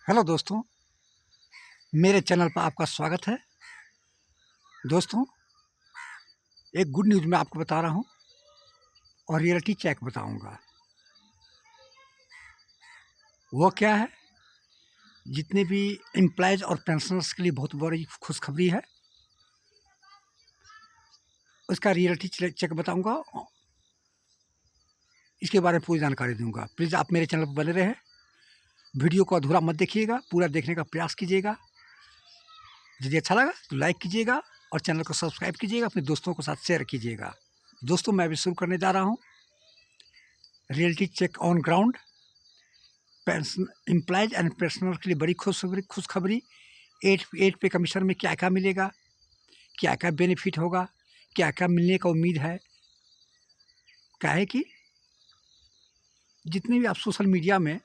Hello दोस्तों, मेरे channel पर आपका स्वागत है। दोस्तों, एक गुड न्यूज़ मैं आपको बता रहा हूँ और रियलिटी चेक बताऊँगा। वो क्या है, जितने भी एम्प्लॉयज़ और पेंशनर्स के लिए बहुत बड़ी खुशखबरी है, उसका रियलिटी चेक बताऊँगा। इसके बारे में पूरी जानकारी दूँगा। प्लीज़ आप मेरे चैनल पर बने रहें। वीडियो को अधूरा मत देखिएगा, पूरा देखने का प्रयास कीजिएगा। यदि अच्छा लगा तो लाइक कीजिएगा और चैनल को सब्सक्राइब कीजिएगा, अपने दोस्तों के साथ शेयर कीजिएगा। दोस्तों, मैं अभी शुरू करने जा रहा हूँ reality check on ground. Pension employees and pensioner के लिए बड़ी खुशखबरी। एट पे कमीशन में क्या-क्या मिलेगा, क्या-क्या बेनिफिट होगा, क्या-क्या मिलने का उम्मीद है। क्या है कि जितने भी आप सोशल मीडिया में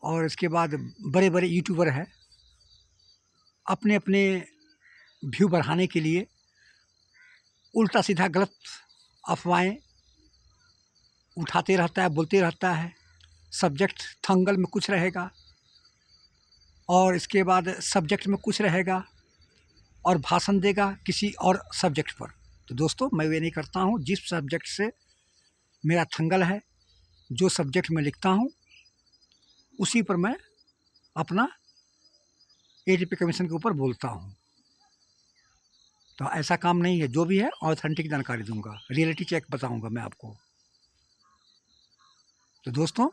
और इसके बाद बड़े-बड़े यूट्यूबर हैं, अपने-अपने व्यू बढ़ाने के लिए उल्टा-सीधा गलत अफ़वाहें उठाते रहता है, बोलते रहता है। सब्जेक्ट थंगल में कुछ रहेगा और इसके बाद सब्जेक्ट में कुछ रहेगा और भाषण देगा किसी और सब्जेक्ट पर। तो दोस्तों, मैं ये नहीं करता हूँ। जिस सब्जेक्ट से मेरा थंगल है, जो सब्जेक्ट मैं लिखता हूँ, उसी पर मैं अपना एटीपी कमीशन के ऊपर बोलता हूँ। तो ऐसा काम नहीं है, जो भी है ऑथेंटिक जानकारी दूंगा, रियलिटी चेक बताऊंगा मैं आपको। तो दोस्तों,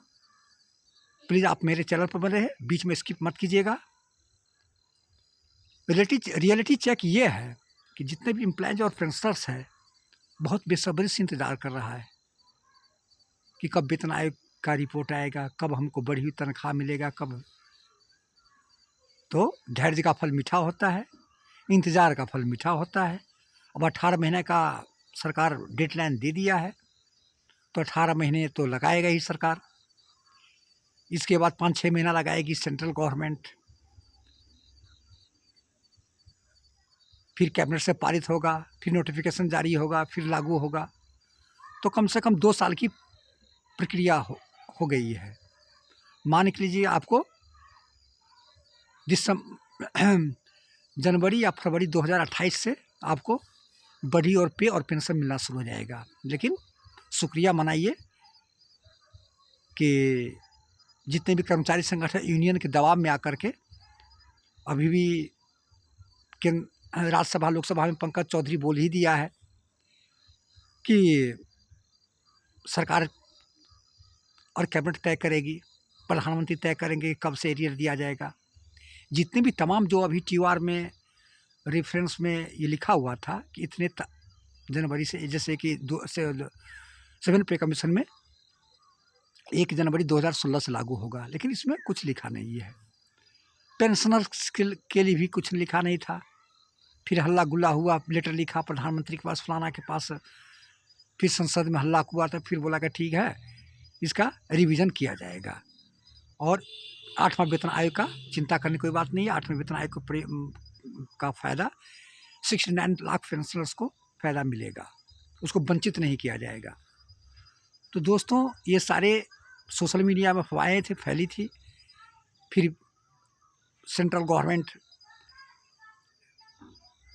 प्लीज़ आप मेरे चैनल पर बने रहें, बीच में स्किप मत कीजिएगा। रियलिटी चेक ये है कि जितने भी एम्प्लॉयज़ और पेंशनर्स हैं, बहुत बेसब्री से इंतज़ार कर रहा है कि कब वेतन आयोग का रिपोर्ट आएगा, कब हमको बढ़ी हुई तनख्वाह मिलेगा, कब। तो धैर्य का फल मीठा होता है, इंतज़ार का फल मीठा होता है। अब 18 महीने का सरकार डेडलाइन दे दिया है, तो 18 महीने तो लगाएगा ही सरकार। इसके बाद 5-6 महीना लगाएगी सेंट्रल गवर्नमेंट, फिर कैबिनेट से पारित होगा, फिर नोटिफिकेशन जारी होगा, फिर लागू होगा। तो कम से कम 2 साल की प्रक्रिया हो गई है। मान के लीजिए आपको जनवरी या फरवरी 2028 से आपको बढ़ी और पे और पेंशन मिलना शुरू हो जाएगा। लेकिन शुक्रिया मनाइए कि जितने भी कर्मचारी संगठन यूनियन के दबाव में आकर के अभी भी राज्यसभा लोकसभा में पंकज चौधरी बोल ही दिया है कि सरकार और कैबिनेट तय करेगी, प्रधानमंत्री तय करेंगे कब से एरियर दिया जाएगा। जितने भी तमाम जो अभी TOR में रेफरेंस में ये लिखा हुआ था कि इतने जनवरी से, जैसे कि 7 पे कमीशन में 1 जनवरी 2016 से लागू होगा, लेकिन इसमें कुछ लिखा नहीं है। पेंशनर्स के लिए भी कुछ लिखा नहीं था। फिर हल्ला गुल्ला हुआ, लेटर लिखा प्रधानमंत्री के पास, फलाना के पास, फिर संसद में हल्ला हुआ था, फिर बोला कि ठीक है, इसका रिवीजन किया जाएगा और 8वां वेतन आयोग का चिंता करने की कोई बात नहीं है। 8वें वेतन आयोग का फ़ायदा 69 लाख पेंशनर्स को फ़ायदा मिलेगा, उसको वंचित नहीं किया जाएगा। तो दोस्तों, ये सारे सोशल मीडिया में अफवाहें थी, फैली थी। फिर central government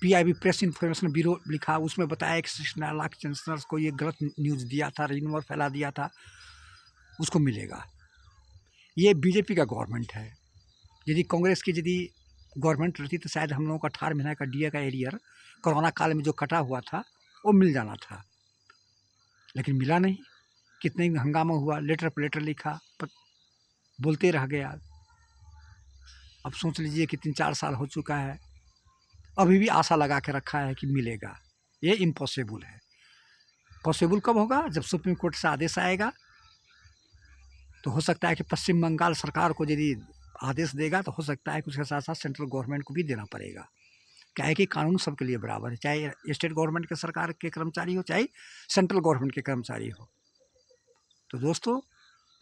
PIB press information bureau लिखा, उसमें बताया कि 69 लाख पेंशनर्स को ये गलत न्यूज़ दिया था, रिन्यूअर फैला दिया था, उसको मिलेगा। ये बीजेपी का गवर्नमेंट है। यदि कांग्रेस की गवर्नमेंट रहती तो शायद हम लोगों का 18 महीने का DA का एरियर कोरोना काल में जो कटा हुआ था वो मिल जाना था, लेकिन मिला नहीं। कितने हंगामा हुआ, लेटर पर लेटर लिखा, पर बोलते रह गया। अब सोच लीजिए कि 3-4 साल हो चुका है, अभी भी आशा लगा के रखा है कि मिलेगा। ये इम्पॉसिबल है। पॉसिबल कब होगा? जब सुप्रीम कोर्ट से आदेश आएगा। तो हो सकता है कि पश्चिम बंगाल सरकार को यदि आदेश देगा तो हो सकता है कि उसके साथ साथ सेंट्रल गवर्नमेंट को भी देना पड़ेगा। क्या है कि कानून सबके लिए बराबर है, चाहे स्टेट गवर्नमेंट के सरकार के कर्मचारी हो, चाहे सेंट्रल गवर्नमेंट के कर्मचारी हो। तो दोस्तों,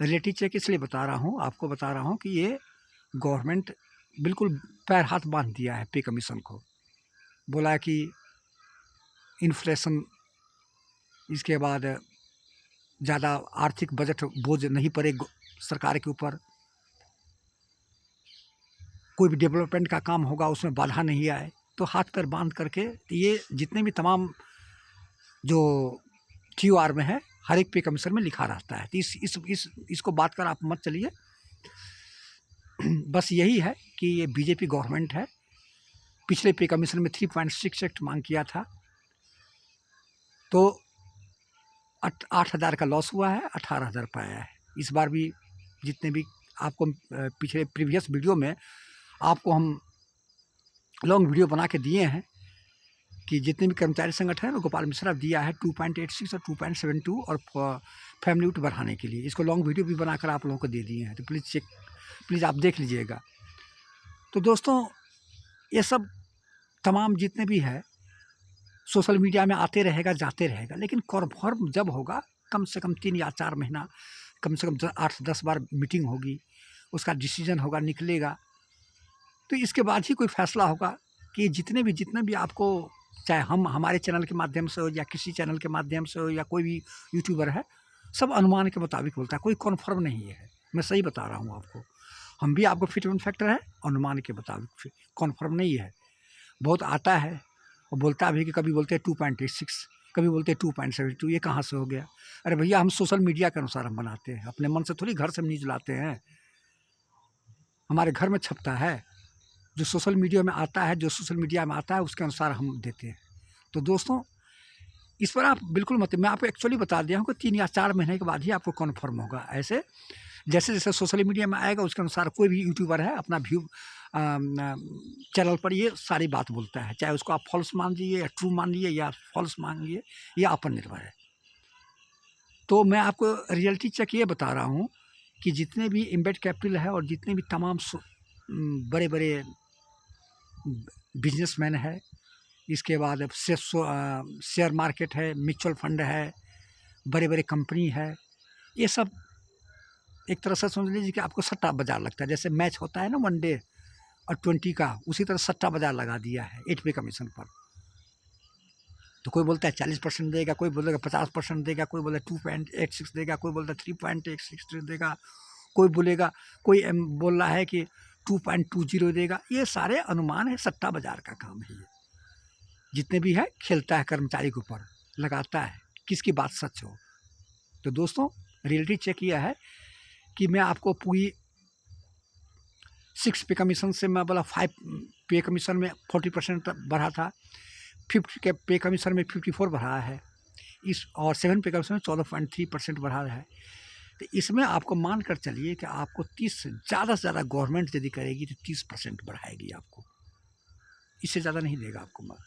रियलिटी चेक इसलिए बता रहा हूँ, आपको बता रहा हूँ कि ये गवर्नमेंट बिल्कुल पैर हाथ बांध दिया है पे कमीशन को। बोला कि इन्फ्लेशन, इसके बाद ज़्यादा आर्थिक बजट बोझ नहीं पड़े सरकार के ऊपर। कोई भी डेवलपमेंट का काम होगा उसमें बाधा नहीं आए, तो हाथ पैर बांध करके ये जितने भी तमाम जो TOR में है हर एक पे कमीशन में लिखा रहता है। तो इसको बात कर आप मत चलिए। बस यही है कि ये बीजेपी गवर्नमेंट है। पिछले पे कमीशन में 3.6 एक्ट मांग किया था, तो 8,000 का लॉस हुआ है, 18,000 पाया है। इस बार भी जितने भी आपको पिछले प्रीवियस वीडियो में आपको हम लॉन्ग वीडियो बना के दिए हैं कि जितने भी कर्मचारी संगठन है गोपाल मिश्रा दिया है 2.86 और 2.72 और फैमिली यूट बढ़ाने के लिए। इसको लॉन्ग वीडियो भी बनाकर आप लोगों को दे दिए हैं, तो प्लीज़ आप देख लीजिएगा। तो दोस्तों ये सब तमाम जितने भी है सोशल मीडिया में आते रहेगा जाते रहेगा, लेकिन कन्फर्म जब होगा कम से कम 3 या 4 महीना, कम से कम 8-10 बार मीटिंग होगी, उसका डिसीजन होगा, निकलेगा, तो इसके बाद ही कोई फैसला होगा कि जितने भी आपको, चाहे हम हमारे चैनल के माध्यम से हो या किसी चैनल के माध्यम से हो या कोई भी यूट्यूबर है, सब अनुमान के मुताबिक बोलता है, कोई कन्फर्म नहीं है। मैं सही बता रहा हूँ आपको। हम भी आपको फिटमेंट फैक्टर है, अनुमान के मुताबिक, कन्फर्म नहीं है। बहुत आता है और बोलता भी कि कभी बोलते हैं 2.86, कभी बोलते हैं 2.72, ये कहाँ से हो गया? अरे भैया हम सोशल मीडिया के अनुसार हम बनाते हैं, अपने मन से थोड़ी घर से न्यूज़ लाते हैं। हमारे घर में छपता है, जो सोशल मीडिया में आता है, उसके अनुसार हम देते हैं। तो दोस्तों इस पर आप बिल्कुल मत, मैं आपको एक्चुअली बता दिया हूँ कि 3 या 4 महीने के बाद ही आपको कन्फर्म होगा। ऐसे जैसे जैसे सोशल मीडिया में आएगा उसके अनुसार कोई भी यूट्यूबर है अपना व्यू चैनल पर ये सारी बात बोलता है, चाहे उसको आप फॉल्स मान लीजिए या ट्रू मान लीजिए या फॉल्स मान लीजिए, ये आप पर निर्भर है। तो मैं आपको रियलिटी चेक ये बता रहा हूँ कि जितने भी एम्बेड कैपिटल है और जितने भी तमाम बड़े बड़े बिजनेसमैन है, इसके बाद शेयर मार्केट है, म्यूचुअल फंड है, बड़े बड़े कंपनी है, ये सब एक तरह से समझ लीजिए कि आपको सट्टा बाज़ार लगता है। जैसे मैच होता है ना 1 डे और 20 का, उसी तरह सट्टा बाज़ार लगा दिया है 8 पे कमीशन पर। तो कोई बोलता है 40% देगा, कोई बोलेगा 50% देगा, कोई बोलेगा 2.86 देगा, कोई बोलता है 3.86 देगा, कोई बोलेगा, कोई बोल रहा है कि 2.20 देगा। ये सारे अनुमान है, सट्टा बाज़ार का काम है। ये जितने भी है खेलता है कर्मचारी के ऊपर, लगाता है किसकी बात सच हो। तो दोस्तों रियलिटी चेक यह है कि मैं आपको पूरी 6 पे कमीशन से मैं बोला 5 पे कमीशन में 40% बढ़ा था, 50 के पे कमीशन में 54 बढ़ा है, इस और 7 पे कमीशन में 14.3% बढ़ा है। तो इसमें आपको मान कर चलिए कि आपको 30 ज़्यादा से ज़्यादा गवर्नमेंट यदि करेगी तो 30% बढ़ाएगी आपको, इससे ज़्यादा नहीं देगा आपको।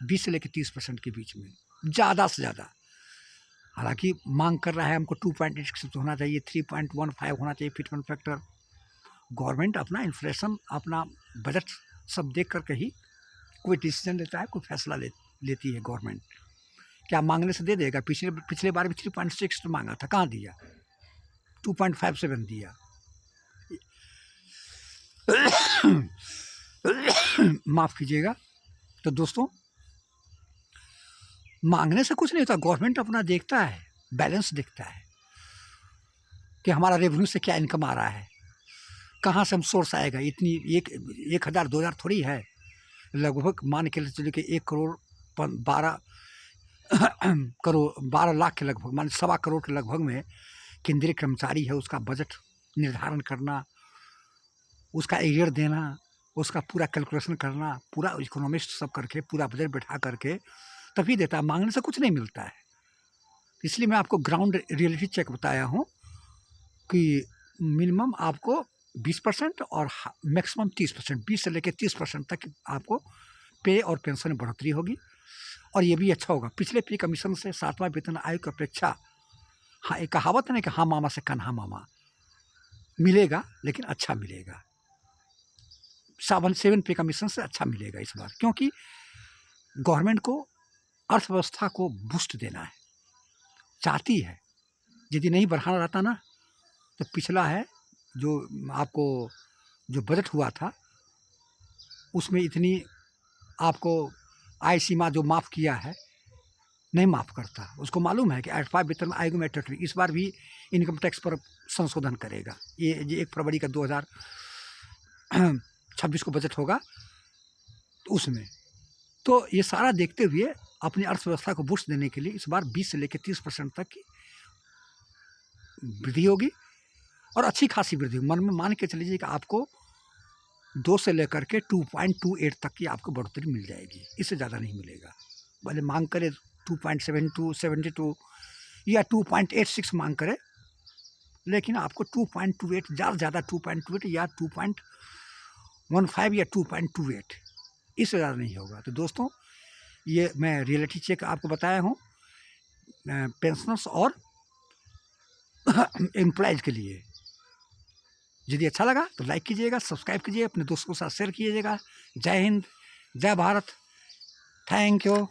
20 से लेकर 30% के बीच में ज़्यादा से ज़्यादा। हालांकि मांग कर रहा है हमको 2.86 होना चाहिए, 3.15 होना चाहिए फिटमेंट फैक्टर। गवर्नमेंट अपना इन्फ्लेशन, अपना बजट सब देख करके ही कोई डिसीजन लेता है, कोई फैसला लेती है गवर्नमेंट। क्या मांगने से दे देगा? पिछले बार भी 3.6 मांगा था, कहाँ दिया? 2.57 दिया। माफ़ कीजिएगा। तो दोस्तों मांगने से कुछ नहीं होता, गवर्नमेंट अपना देखता है, बैलेंस देखता है कि हमारा रेवेन्यू से क्या इनकम आ रहा है, कहाँ से हम सोर्स आएगा। इतनी 1,000 2,000 थोड़ी है, लगभग मान के चलिए कि 1 करोड़ 12 लाख के लगभग, मान 1.25 करोड़ के लगभग में केंद्रीय कर्मचारी है, उसका बजट निर्धारण करना, उसका एरियर देना, उसका पूरा कैलकुलेशन करना, पूरा इकोनॉमिस्ट सब करके पूरा बजट बैठा करके तभी देता है। मांगने से कुछ नहीं मिलता है। इसलिए मैं आपको ग्राउंड रियलिटी चेक बताया हूँ कि मिनिमम आपको 20% और मैक्सिमम 30%, 20 से लेकर 30% तक आपको पे और पेंशन में बढ़ोतरी होगी। और ये भी अच्छा होगा, पिछले पे कमीशन से 7वां वेतन आयोग की अपेक्षा, हाँ एक कहावत है ना कि हाँ मामा से कन्हा मामा, मिलेगा लेकिन अच्छा मिलेगा। 7 पे कमीशन से अच्छा मिलेगा इस बार, क्योंकि गवर्नमेंट को अर्थव्यवस्था को बूस्ट देना है, चाहती है। यदि नहीं बढ़ाना रहता ना तो पिछला है जो आपको जो बजट हुआ था उसमें इतनी आपको आय सीमा जो माफ़ किया है नहीं माफ़ करता। उसको मालूम है कि 8वां वेतन आयोग में इस बार भी इनकम टैक्स पर संशोधन करेगा। ये 1 फरवरी का 26 को बजट होगा तो उसमें। तो ये सारा देखते हुए अपनी अर्थव्यवस्था को बूस्ट देने के लिए इस बार 20 से लेकर 30% तक की वृद्धि होगी और अच्छी खासी वृद्धि। मन में मान के चलिए कि आपको 2 से लेकर के 2.28 तक की आपको बढ़ोतरी मिल जाएगी, इससे ज़्यादा नहीं मिलेगा। भले मांग करे 2.72, 72 या 2.86 मांग करे, लेकिन आपको 2.28 ज़्यादा से ज़्यादा 2.28 या 2.15 या 2.28, इससे ज़्यादा नहीं होगा। तो दोस्तों, ये मैं रियलिटी चेक आपको बताया हूँ पेंशनर्स और एम्प्लॉयज़ के लिए। यदि अच्छा लगा तो लाइक कीजिएगा, सब्सक्राइब कीजिए, अपने दोस्तों के साथ शेयर कीजिएगा। जय हिंद, जय भारत, थैंक यू।